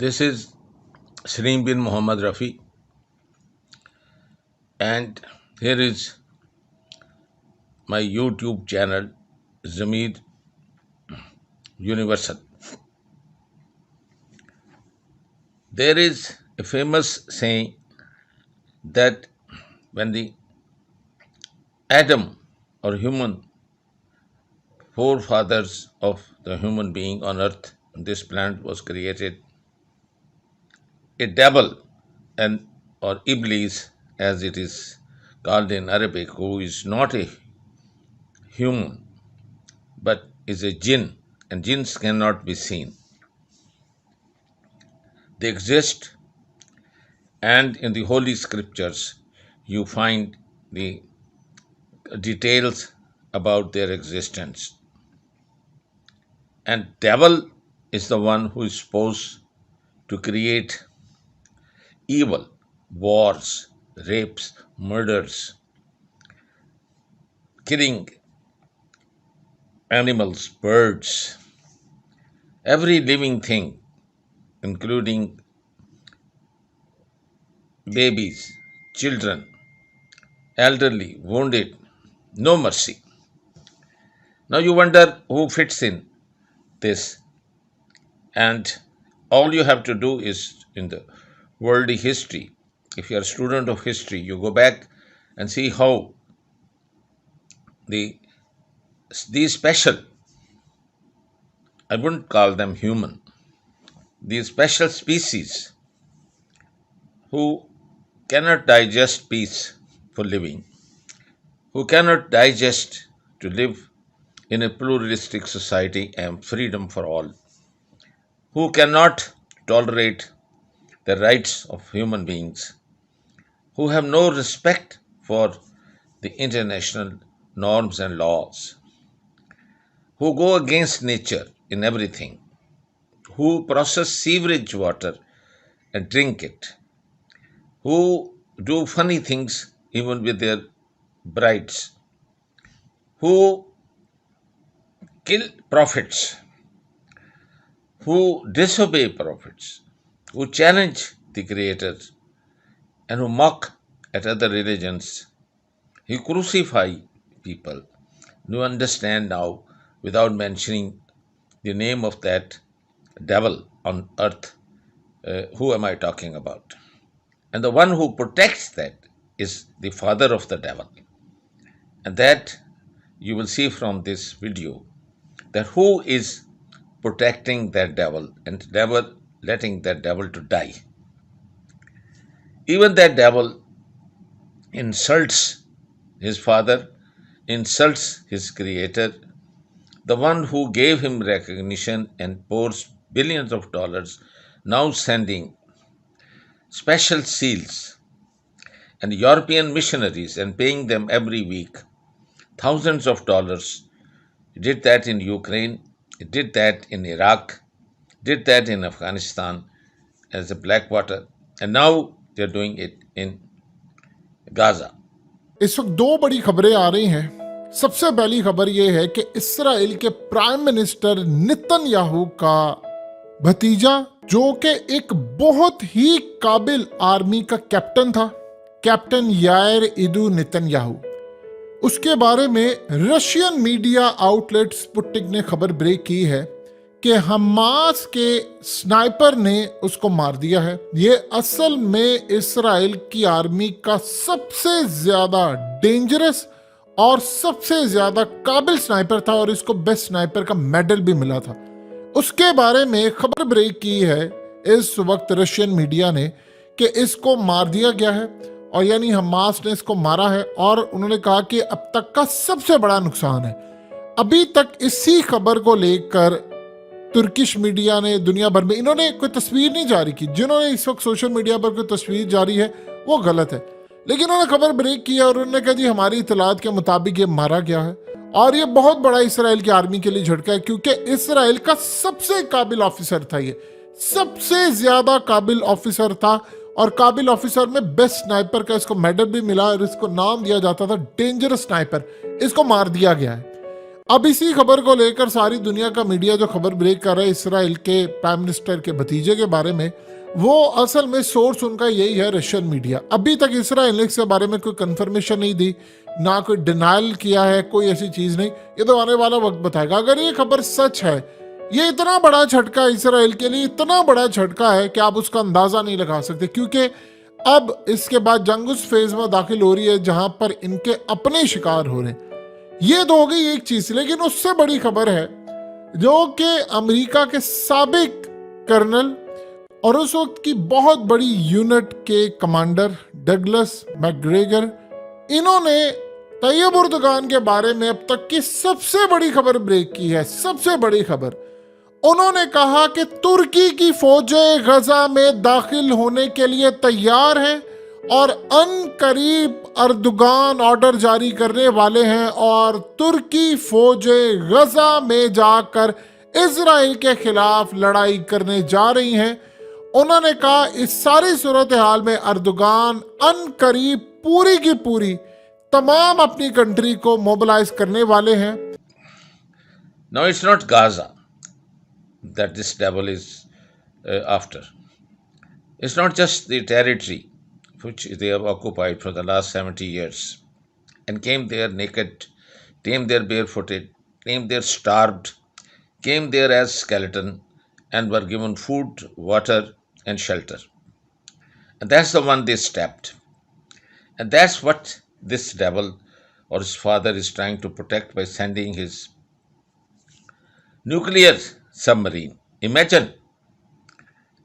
This is Shreem bin Muhammad Rafi, and here is my YouTube channel, Zamir Universal. There is a famous saying that when the Adam or human forefathers of the human being on earth, on this planet was created, a devil and or Iblis, as it is called in Arabic, who is not a human but is a jinn, and jinns cannot be seen. They exist, and in the holy scriptures you find the details about their existence. And devil is the one who is supposed to create evil, wars, rapes, murders, killing animals, birds, every living thing, including babies, children, elderly, wounded, no mercy. Now you wonder who fits in this, and all you have to do is in the worldly history. If you are a student of history, you go back and see how these special, I wouldn't call them human, these special species who cannot digest peace for living, who cannot digest to live in a pluralistic society and freedom for all, who cannot tolerate the rights of human beings, who have no respect for the international norms and laws, who go against nature in everything, who process sewage water and drink it, who do funny things even with their brides, who kill prophets, who disobey prophets, who challenge the Creator, and who mock at other religions, who crucify people. You understand now, without mentioning the name of that devil on earth, who am I talking about? And the one who protects that is the father of the devil. And that you will see from this video, that who is protecting that devil and never letting that devil to die. Even that devil insults his father, insults his creator, the one who gave him recognition and pours billions of dollars, now sending special seals and European missionaries and paying them every week thousands of dollars. He did that in Ukraine, he did that in Iraq, did that in Afghanistan as a Blackwater, and now they're doing it in Gaza. इस वक्त दो बड़ी खबरें आ रही हैं। सबसे पहली खबर यह है कि इस्राएल के प्राइम मिनिस्टर नेतन्याहू का भतीजा, जो कि एक बहुत ही काबिल आर्मी का कैप्टन था, कैप्टन यायर इदू नेतन्याहू, उसके बारे में रशियन मीडिया आउटलेट स्पुतनिक ने खबर ब्रेक की है कि हमास के स्नाइपर ने उसको मार दिया है। ये असल में इस्राएल की आर्मी का सबसे ज्यादा डेंजरस और सबसे ज्यादा काबिल स्नाइपर था और इसको बेस्ट स्नाइपर का मेडल भी मिला था। उसके बारे में खबर ब्रेक की है इस वक्त रशियन मीडिया ने कि इसको मार दिया गया है, और यानी हमास ने इसको मारा है, और उन्होंने कहा कि अब तक का सबसे बड़ा नुकसान है। अभी तक इसी खबर को लेकर तुर्किश मीडिया ने दुनिया भर में, इन्होंने कोई तस्वीर नहीं जारी की, जिन्होंने इस वक्त सोशल मीडिया पर कोई तस्वीर जारी है वो गलत है, लेकिन उन्होंने खबर ब्रेक किया और उन्होंने कहा जी हमारी इतलात के मुताबिक ये मारा गया है। और ये बहुत बड़ा इसराइल की आर्मी के लिए झटका है, क्योंकि इसराइल का सबसे काबिल ऑफिसर था, ये सबसे ज्यादा काबिल ऑफिसर था, और काबिल ऑफिसर में बेस्ट स्नाइपर का इसको मेडल भी मिला और इसको नाम दिया जाता था डेंजरस स्नाइपर। इसको मार दिया गया है। अब इसी खबर को लेकर सारी दुनिया का मीडिया जो खबर ब्रेक कर रहा है इसराइल के प्राइम मिनिस्टर के भतीजे के बारे में, वो असल में सोर्स उनका यही है, रशियन मीडिया। अभी तक इसराइल ने इसके बारे में कोई कंफर्मेशन नहीं दी, ना कोई डिनाइल किया है, कोई ऐसी चीज नहीं। ये तो आने वाला वक्त बताएगा। अगर ये खबर सच है, ये इतना बड़ा झटका इसराइल के लिए, इतना बड़ा झटका है कि आप उसका अंदाजा नहीं लगा सकते, क्योंकि अब इसके बाद जंग उस फेज में दाखिल हो रही है जहां पर इनके अपने शिकार हो रहे हैं। ये तो हो गई एक चीज, लेकिन उससे बड़ी खबर है जो कि अमेरिका के साबिक कर्नल और उस वक्त की बहुत बड़ी यूनिट के कमांडर डगलस मैकग्रेगर, इन्होंने तैयब उर्दगान के बारे में अब तक की सबसे बड़ी खबर ब्रेक की है। सबसे बड़ी खबर, उन्होंने कहा कि तुर्की की फौजें गजा में दाखिल होने के लिए तैयार हैं और अनकरीब अर्दुगान ऑर्डर जारी करने वाले हैं और तुर्की फौजें गजा में जाकर इजराइल के खिलाफ लड़ाई करने जा रही हैं। उन्होंने कहा इस सारी सूरत हाल में अर्दुगान अनकरीब पूरी की पूरी तमाम अपनी कंट्री को मोबिलाइज करने वाले हैं। Now, it's not Gaza that this devil is after. It's not just the territory which they have occupied for the last 70 years and came there naked, came there barefooted, came there starved, came there as skeleton, and were given food, water, and shelter. And that's the one they stabbed. And that's what this devil or his father is trying to protect by sending his nuclear submarine. Imagine,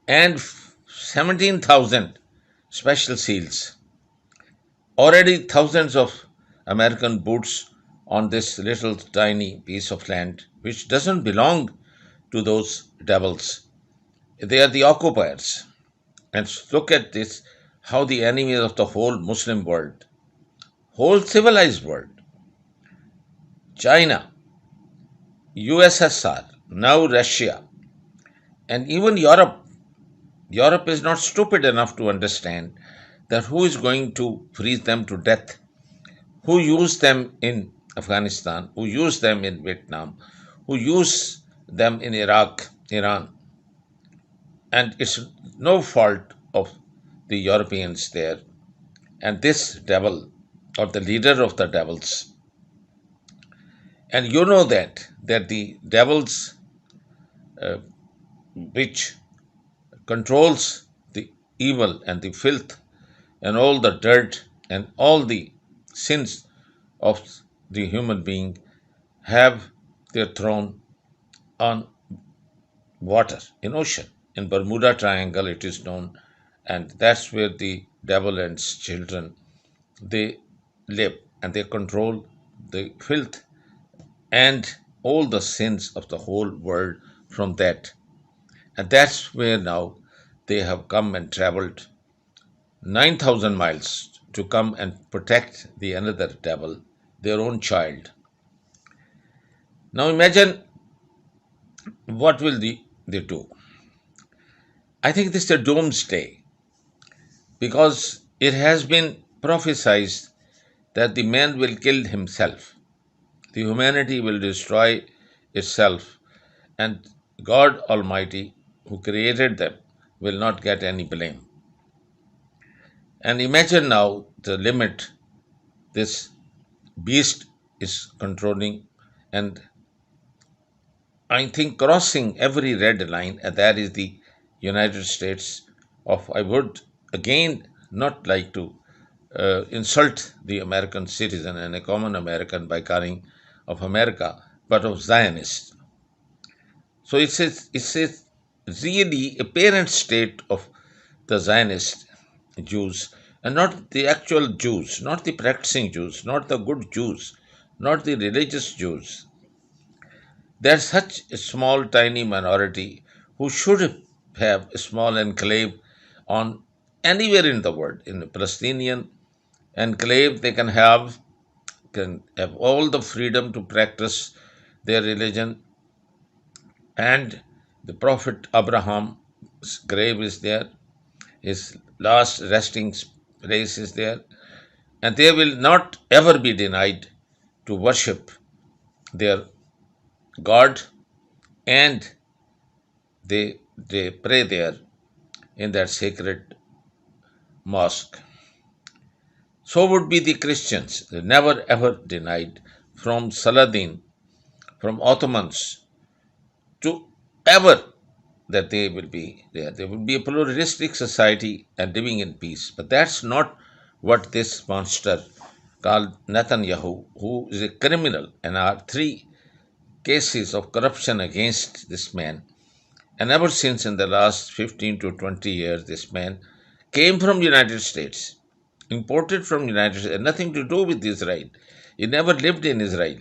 and 17,000 special SEALs. Already thousands of American boots on this little tiny piece of land, which doesn't belong to those devils. They are the occupiers. And look at this, how the enemies of the whole Muslim world, whole civilized world, China, USSR, now Russia, and even Europe. Europe is not stupid enough to understand that who is going to freeze them to death, who used them in Afghanistan, who used them in Vietnam, who used them in Iraq, Iran. And it's no fault of the Europeans there. And this devil, or the leader of the devils, and you know that the devils which controls the evil and the filth and all the dirt and all the sins of the human being have their throne on water, in ocean. In Bermuda Triangle it is known, and that's where the devil and his children, they live, and they control the filth and all the sins of the whole world from that. And that's where now they have come and traveled 9,000 miles to come and protect the another devil, their own child. Now imagine what will they do? I think this is a doomsday because it has been prophesied that the man will kill himself. The humanity will destroy itself, and God Almighty, who created them, will not get any blame. And imagine now the limit this beast is controlling, and I think crossing every red line, and that is the United States of, I would again not like to insult the American citizen and a common American by calling of America, but of Zionists. So it's a really a parent state of the Zionist Jews, and not the actual Jews, not the practicing Jews, not the good Jews, not the religious Jews. There's such a small, tiny minority who should have a small enclave on anywhere in the world. In the Palestinian enclave, they can have all the freedom to practice their religion. And the Prophet Abraham's grave is there, his last resting place is there, and they will not ever be denied to worship their God, and they pray there in that sacred mosque. So would be the Christians. They never ever denied, from Saladin, from Ottomans, to ever, that they will be there. There will be a pluralistic society and living in peace. But that's not what this monster called Netanyahu, who is a criminal, and are three cases of corruption against this man. And ever since, in the last 15 to 20 years, this man came from United States, imported from United States, nothing to do with Israel. He never lived in Israel.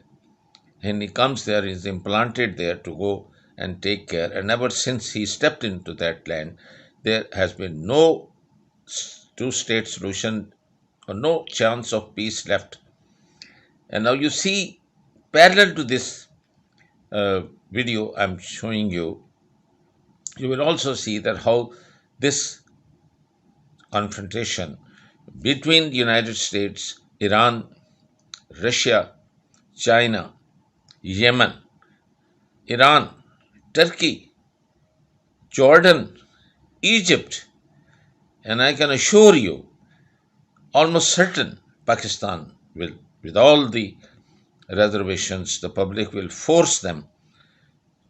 And he comes there, is implanted there to go and take care. And ever since he stepped into that land, there has been no two-state solution or no chance of peace left. And now you see, parallel to this video I'm showing you, you will also see that how this confrontation between the United States, Iran, Russia, China, Yemen, Iran, Turkey, Jordan, Egypt, and I can assure you, almost certain, Pakistan will, with all the reservations, the public will force them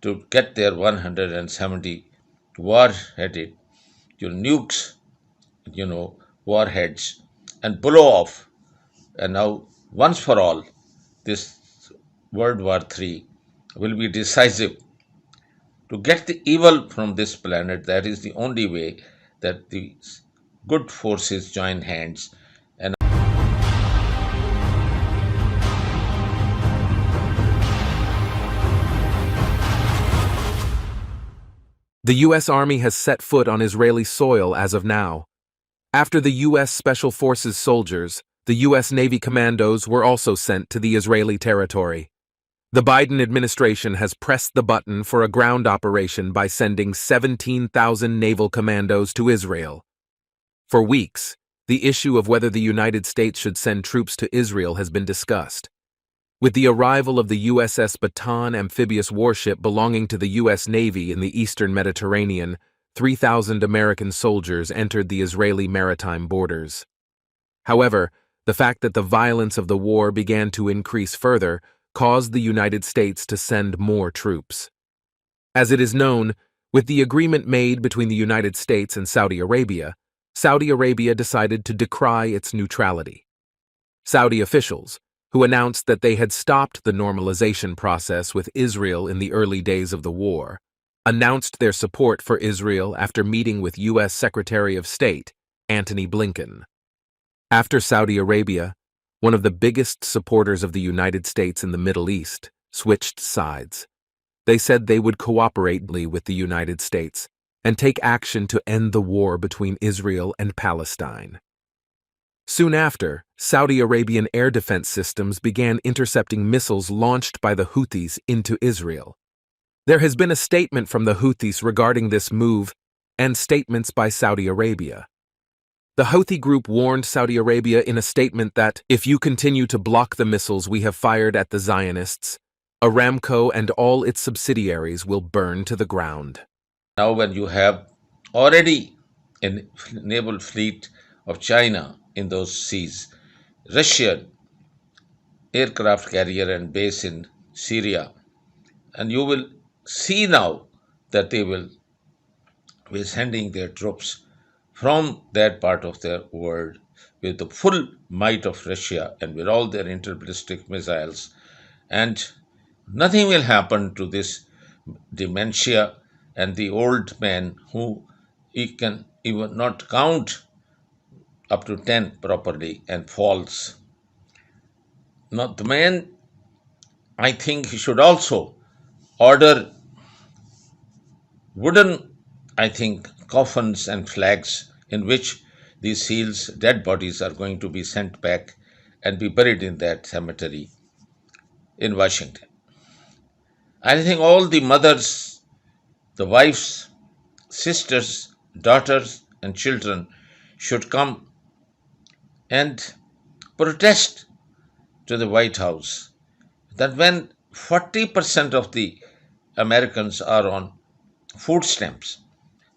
to get their 170 war-headed nukes, warheads, and blow off. And now, once for all, this World War III will be decisive. To get the evil from this planet, that is the only way, that the good forces join hands. And The U.S. Army has set foot on Israeli soil as of now. After the U.S. Special Forces soldiers, the U.S. Navy commandos were also sent to the Israeli territory. The Biden administration has pressed the button for a ground operation by sending 17,000 naval commandos to Israel. For weeks, the issue of whether the United States should send troops to Israel has been discussed. With the arrival of the USS Bataan amphibious warship belonging to the U.S. Navy in the eastern Mediterranean, 3,000 American soldiers entered the Israeli maritime borders. However, the fact that the violence of the war began to increase further caused the United States to send more troops. As it is known, with the agreement made between the United States and Saudi Arabia decided to decry its neutrality. Saudi officials, who announced that they had stopped the normalization process with Israel in the early days of the war, announced their support for Israel after meeting with U.S. Secretary of State Antony Blinken. After Saudi Arabia, one of the biggest supporters of the United States in the Middle East, switched sides. They said they would cooperate with the United States and take action to end the war between Israel and Palestine. Soon after, Saudi Arabian air defense systems began intercepting missiles launched by the Houthis into Israel. There has been a statement from the Houthis regarding this move and statements by Saudi Arabia. The Houthi group warned Saudi Arabia in a statement that, if you continue to block the missiles we have fired at the Zionists, Aramco and all its subsidiaries will burn to the ground. now, when you have already a naval fleet of China in those seas, Russian aircraft carrier and base in Syria, and you will see now that they will be sending their troops from that part of the world with the full might of Russia and with all their interballistic missiles, and nothing will happen to this dementia and the old man who he can even not count up to 10 properly and falls. Now, the man, I think he should also order wooden, coffins and flags in which these SEALs' dead bodies are going to be sent back and be buried in that cemetery in Washington. I think all the mothers, the wives, sisters, daughters, and children should come and protest to the White House that when 40% of the Americans are on food stamps.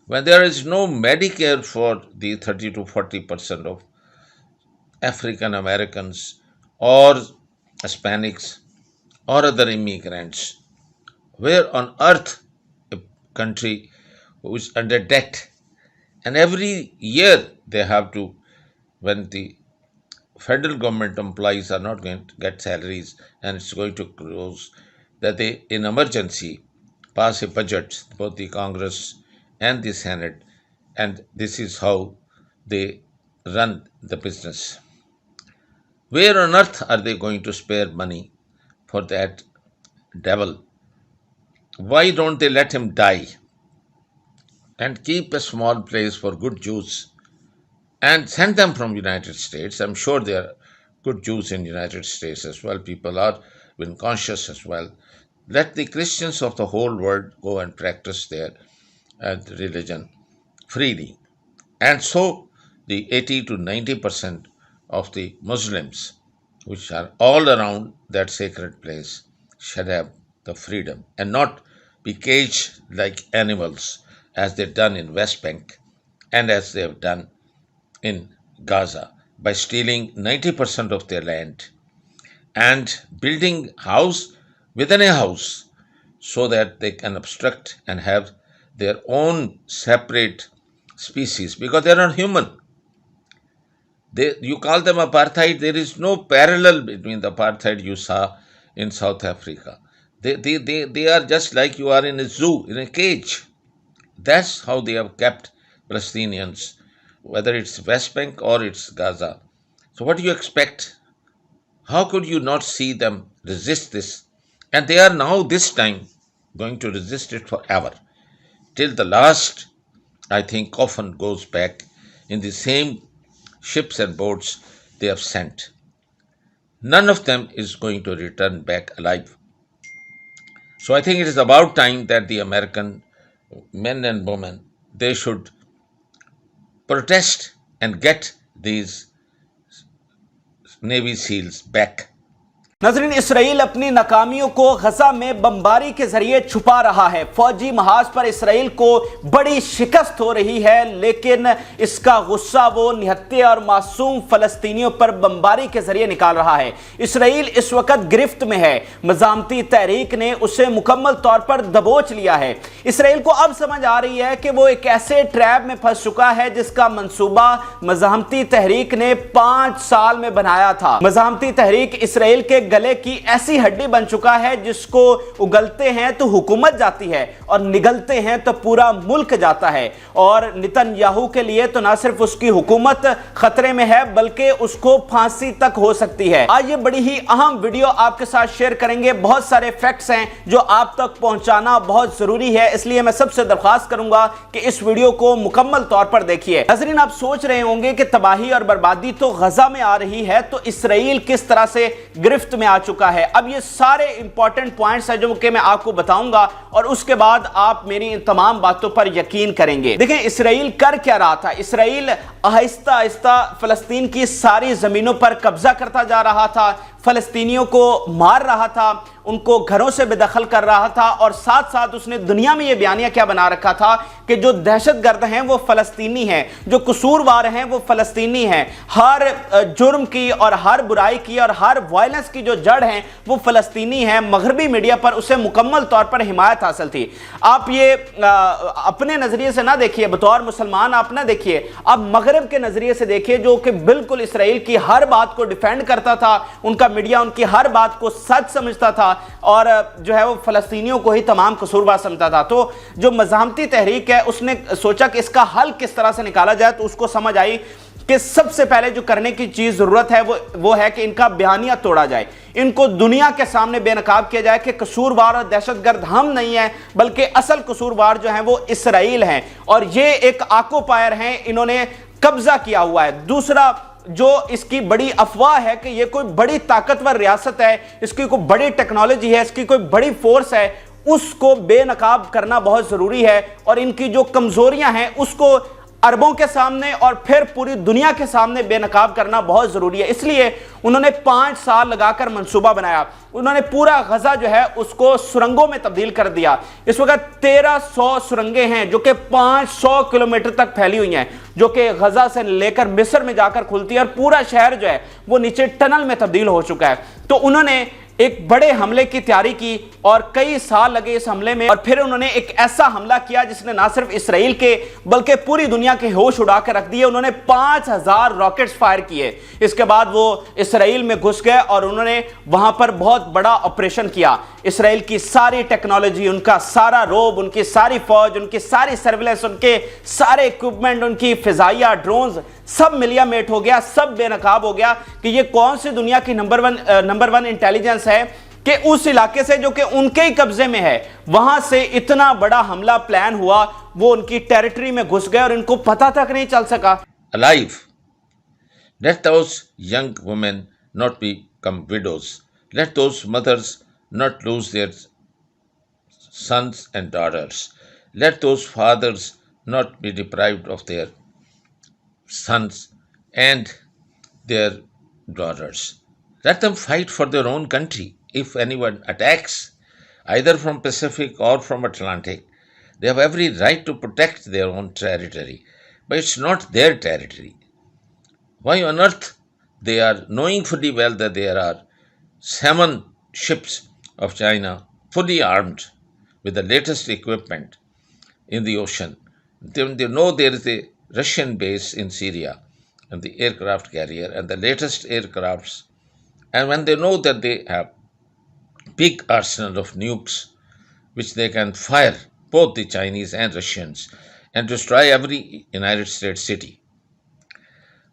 When there is no Medicare for the 30 to 40% of African Americans or Hispanics or other immigrants, where on earth a country who is under debt, and every year they have to, when the federal government employees are not going to get salaries and it's going to close, that they in emergency pass a budget, both the Congress and the Senate, and this is how they run the business. Where on earth are they going to spare money for that devil? Why don't they let him die and keep a small place for good Jews and send them from United States? I'm sure there are good Jews in United States as well. People are been conscious as well. Let the Christians of the whole world go and practice their religion freely. And so the 80 to 90% of the Muslims, which are all around that sacred place, should have the freedom and not be caged like animals as they've done in West Bank and as they have done in Gaza by stealing 90% of their land and building house within a house so that they can obstruct and have their own separate species because they are not human. You call them apartheid. There is no parallel between the apartheid you saw in South Africa. They are just like you are in a zoo, in a cage. That's how they have kept Palestinians, whether it's West Bank or it's Gaza. So what do you expect? How could you not see them resist this? And they are now this time going to resist it forever. Till the last, I think, coffin goes back in the same ships and boats they have sent. None of them is going to return back alive. So I think it is about time that the American men and women, they should protest and get these Navy SEALs back. नाज़रीन, Israel अपनी नाकामियों को गजा में बमबारी के जरिए छुपा रहा है। फौजी महाज पर इसराइल को बड़ी शिकस्त हो रही है, लेकिन इसका गुस्सा वो निहत्थे और मासूम फलस्तीनियों पर बमबारी के जरिए निकाल रहा है। इसराइल इस वक्त गिरफ्त में है। मज़ामती तहरीक ने उसे मुकम्मल तौर पर दबोच लिया है। इसराइल को अब समझ आ रही है कि वो एक ऐसे ट्रैप में फंस चुका है जिसका मंसूबा मज़ामती तहरीक ने 5 साल में बनाया था। मज़ामती तहरीक इसराइल के गले की ऐसी हड्डी बन चुका है जिसको उगलते हैं तो हुकूमत जाती है और निगलते हैं तो पूरा मुल्क जाता है। और नेतन्याहू के लिए तो ना सिर्फ उसकी हुकूमत खतरे में है बल्कि उसको फांसी तक हो सकती है। आज ये बड़ी ही अहम वीडियो आपके साथ शेयर करेंगे। बहुत सारे फैक्ट्स हैं जो आप तक पहुंचाना बहुत जरूरी है, इसलिए मैं सबसे दरख्वास्त करूंगा कि इस वीडियो को मुकम्मल तौर पर देखिए। नाज़रीन, आप सोच रहे होंगे कि तबाही और बर्बादी तो गजा में आ रही है, तो इसराइल किस तरह से गिरफ्त में आ चुका है। अब ये सारे इंपॉर्टेंट पॉइंट्स हैं जो कि मैं आपको बताऊंगा और उसके बाद आप मेरी इन तमाम बातों पर यकीन करेंगे। देखें, इसराइल कर क्या रहा था। इसराइल आहिस्ता आहिस्ता फलस्तीन की सारी जमीनों पर कब्जा करता जा रहा था, फलस्तीनियों को मार रहा था, उनको घरों से बेदखल कर रहा था और साथ साथ उसने दुनिया में यह बयानिया क्या बना रखा था कि जो दहशतगर्द हैं वो फलस्तीनी हैं, जो कसूरवार हैं वो फलस्तीनी हैं। हर जुर्म की और हर बुराई की और हर वायलेंस की जो जड़ है वो फलस्तीनी है। मगरबी मीडिया पर उसे मुकम्मल तौर पर हिमायत हासिल थी। आप ये अपने नजरिए से ना देखिए, बतौर मुसलमान आप ना देखिए, आप मगरब के नजरिए से देखिए जो कि बिल्कुल इसराइल की हर बात को डिफेंड करता था। उनका मीडिया उनकी हर बात को सच समझता था और जो है वो फलस्तीनियों को ही तमाम कसूरवार समझता था। तो जो मज़ामती तहरीक है उसने सोचा कि इसका हल किस तरह से निकाला जाए, तो उसको समझ आई कि सबसे पहले जो करने की चीज जरूरत है वो है कि इनका बयानिया तोड़ा जाए, इनको दुनिया के सामने बेनकाब किया जाए कि कसूरवार और दहशतगर्द हम नहीं हैं बल्कि असल कसूरवार जो हैं वो इसराइल हैं और ये एक आकोपायर हैं, इन्होंने कब्जा किया हुआ है। दूसरा, जो इसकी बड़ी अफवाह है कि ये कोई बड़ी ताकतवर रियासत है, इसकी कोई बड़ी टेक्नोलॉजी है, इसकी कोई बड़ी फोर्स है, उसको बेनकाब करना बहुत जरूरी है और इनकी जो कमजोरियां हैं उसको अरबों के सामने और फिर पूरी दुनिया के सामने बेनकाब करना बहुत जरूरी है। इसलिए उन्होंने 5 साल लगाकर मंसूबा बनाया। उन्होंने पूरा गजा जो है उसको सुरंगों में तब्दील कर दिया। इस वक्त 1300 सुरंगें हैं जो कि 500 किलोमीटर तक फैली हुई हैं, जो कि गजा से लेकर मिस्र में जाकर खुलती है और पूरा शहर जो है वो नीचे टनल में तब्दील हो चुका है। तो उन्होंने एक बड़े हमले की तैयारी की और कई साल लगे इस हमले में, और फिर उन्होंने एक ऐसा हमला किया जिसने ना सिर्फ इसराइल के बल्कि पूरी दुनिया के होश उड़ा कर रख दिए। उन्होंने 5000 रॉकेट्स फायर किए। इसके बाद वो इसराइल में घुस गए और उन्होंने वहां पर बहुत बड़ा ऑपरेशन किया। इसराइल की सारी टेक्नोलॉजी, उनका सारा रोब, उनकी सारी फौज, उनकी सारी सर्विलेंस, उनके सारे इक्विपमेंट, उनकी फिजाइया ड्रोन्स सब मिलिया मेट हो गया, सब बेनकाब हो गया कि ये कौन सी दुनिया की नंबर वन इंटेलिजेंस है कि उस इलाके से जो कि उनके ही कब्जे में है वहां से इतना बड़ा हमला प्लान हुआ, वो उनकी टेरिटरी में घुस गए और इनको पता तक नहीं चल सका। Alive. Let those young women not become widows. Let those mothers not lose their sons and daughters. Let those fathers not be deprived of their sons and their daughters. Let them fight for their own country. If anyone attacks, either from Pacific or from Atlantic, they have every right to protect their own territory. But it's not their territory. Why on earth they are knowing fully well that there are 7 ships of China fully armed with the latest equipment in the ocean. They know there is a Russian base in Syria and the aircraft carrier and the latest aircrafts. And when they know that they have big arsenal of nukes which they can fire, both the Chinese and Russians, and destroy every United States city.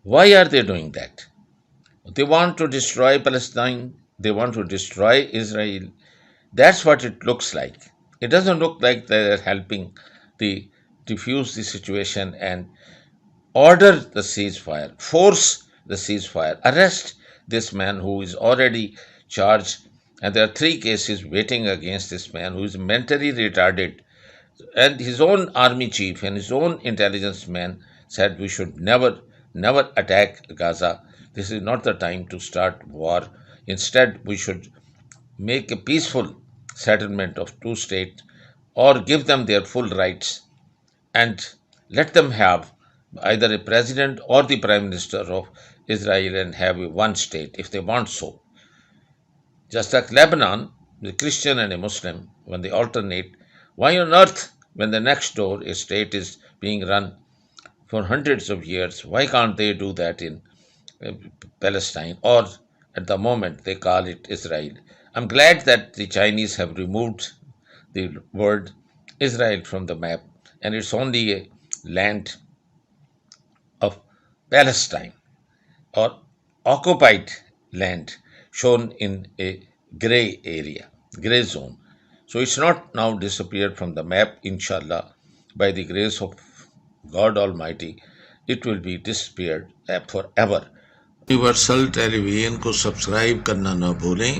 Why are they doing that? They want to destroy Palestine. They want to destroy Israel. That's what it looks like. It doesn't look like they're helping the defuse the situation and order the ceasefire, force the ceasefire, arrest this man who is already charged. And there are 3 cases waiting against this man who is mentally retarded. And his own army chief and his own intelligence man said we should never attack Gaza. This is not the time to start war. Instead, we should make a peaceful settlement of 2 states or give them their full rights and let them have either a president or the prime minister of Israel and have a 1 state if they want so. Just like Lebanon, the Christian and a Muslim, when they alternate, why on earth, when the next door a state is being run for hundreds of years, why can't they do that in Palestine, or at the moment they call it Israel? I'm glad that the Chinese have removed the word Israel from the map, and it's only a land of Palestine or occupied land shown in a gray area, gray zone. So it's not now disappeared from the map, inshallah. By the grace of God Almighty, it will be disappeared forever. Universal television को subscribe करना ना भूलें,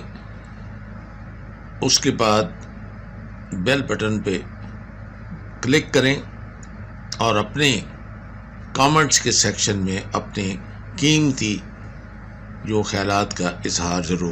उसके बाद bell button पे click करें और अपने कमेंट्स के सेक्शन में अपने कीमती जो ख्यालात का इजहार ज़रूर